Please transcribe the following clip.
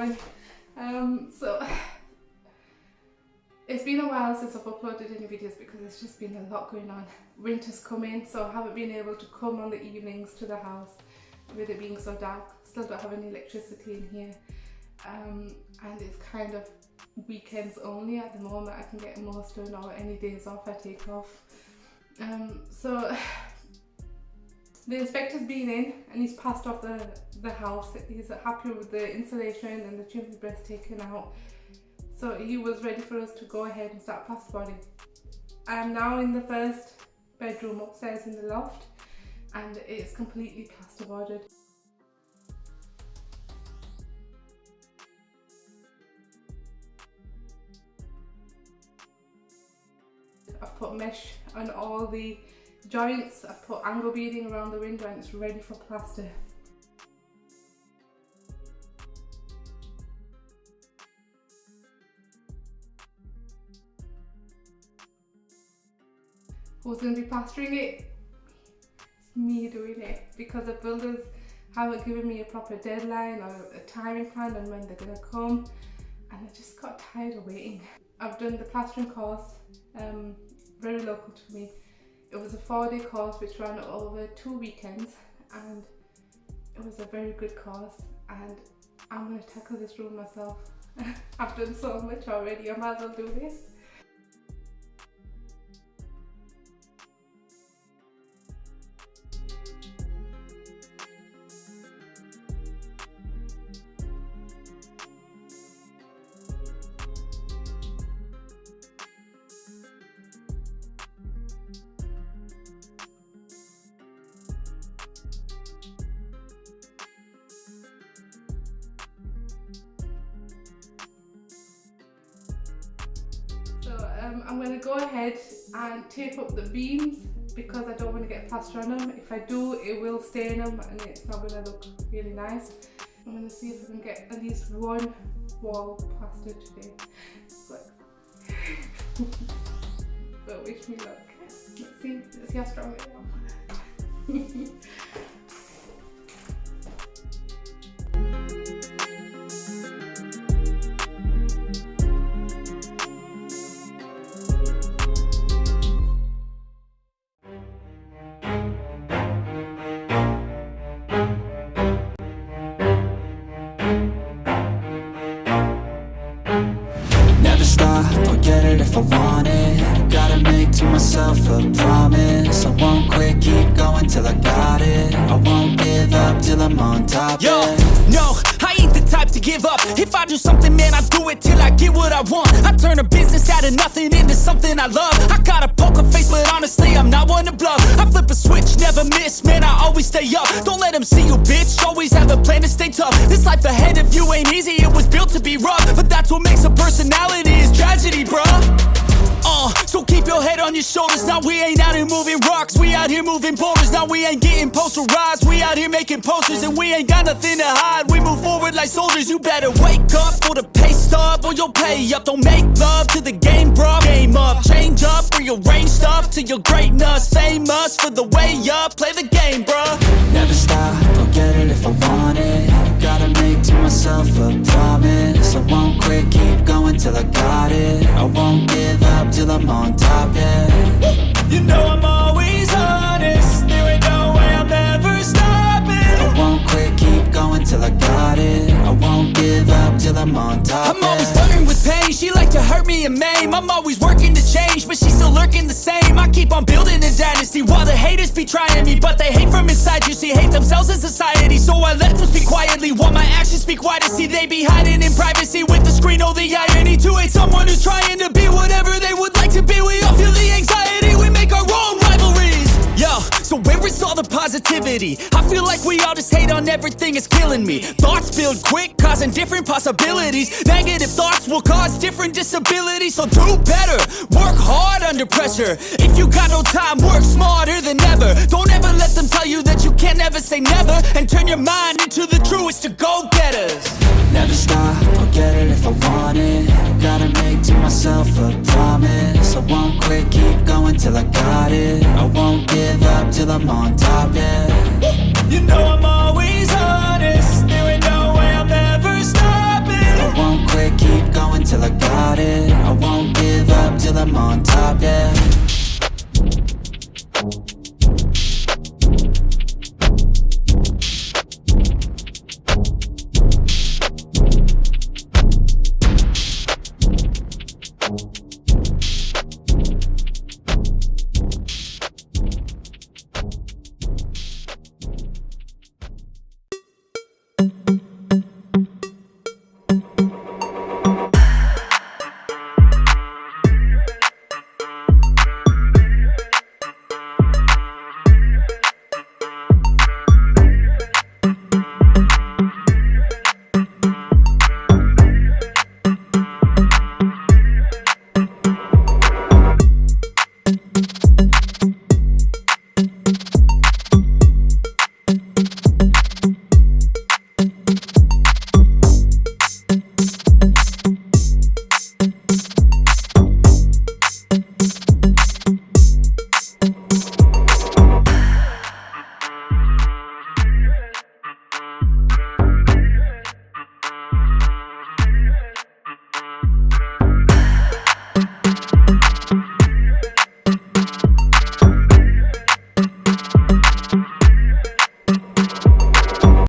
going. So it's been a while since I've uploaded any videos because there's just been a lot going on. Winter's coming, so I haven't been able to come on the evenings to the house with it being so dark. Still don't have any electricity in here, and it's kind of weekends only at the moment. I can get most done, or any days off I take off. So the inspector's been in and he's passed off the house. He's happy with the insulation and the chimney breast taken out. So he was ready for us to go ahead and start plasterboarding. I am now in the first bedroom upstairs in the loft and it's completely plasterboarded. I've put mesh on all the joints, I've put angle beading around the window and it's ready for plaster. Who's going to be plastering it? It's me doing it, because the builders haven't given me a proper deadline or a timing plan on when they're going to come, and I just got tired of waiting. I've done the plastering course, very local to me. It was a 4-day course which ran over 2 weekends, and it was a very good course, and I'm going to tackle this room myself. I've done so much already, I might as well do this. I'm going to go ahead and tape up the beams because I don't want to get plaster on them. If I do, it will stain them and it's not going to look really nice. I'm going to see if I can get at least one wall plastered today. But wish me luck. Let's see how strong I am. If I want it, gotta make to myself a promise. I won't quit, keep going till I got it. I won't give up till I'm on top. Yo, no, I ain't the type to give up. If I do something, man, I do it till I get what I want. I turn a business out of nothing into something I love. I got a poker face, but honestly, I'm not one to bluff. I flip a switch, never miss, man, I always stay up. Don't let them see you, bitch, always have a plan to stay tough. This life ahead of you ain't easy, it was built to be rough. But that's what makes a personality, is tragedy, bruh. So keep your head on your shoulders. Now we ain't out here moving rocks, we out here moving boulders. Now we ain't getting posterized, we out here making posters. And we ain't got nothing to hide, we move forward like soldiers. You better wake up for the pay stub or you'll pay up. Don't make love to the game, bruh. Game up, change up, rearrange stuff to your greatness. Famous for the way up, play the game, bruh. Never stop, I'll get it if I want it. Gotta make to myself a promise. I won't quit, keep going till I got it. I won't give up till I'm on top, yeah. You know I'm always honest, there ain't no way I'm ever stopping. I won't quit, keep going till I got it. I won't give up till I'm on top, I'm always flirting with pain, she like to hurt me and maim. I'm always working to change, but she's still lurking the same. I keep on building a dynasty while the haters be trying me. But they hate from inside, you see, hate themselves in society. So I let them speak quietly while my actions speak wider. See, they be hiding in privacy with the screen. Oh, the irony to hate someone who's trying to be whatever they would like to be. We all feel the anxiety, we make our own rivalries. Yo, so where is all the positivity? I feel like we all just hate on everything, it's killing me. Thoughts build quick, causing different possibilities. Negative thoughts will cause different disabilities. So do better, work hard under pressure. If you got no time, work smarter than ever. Don't ever let them tell you that you can't ever say never. And turn your mind into the truest of go-getters. Never stop, I'll get it if I want it. Gotta make to myself a promise. I won't quit, keep going till I got it. I won't give up till I'm on top, yeah. You know I'm always honest, there ain't no way I'm ever stopping. I'm on top, yeah.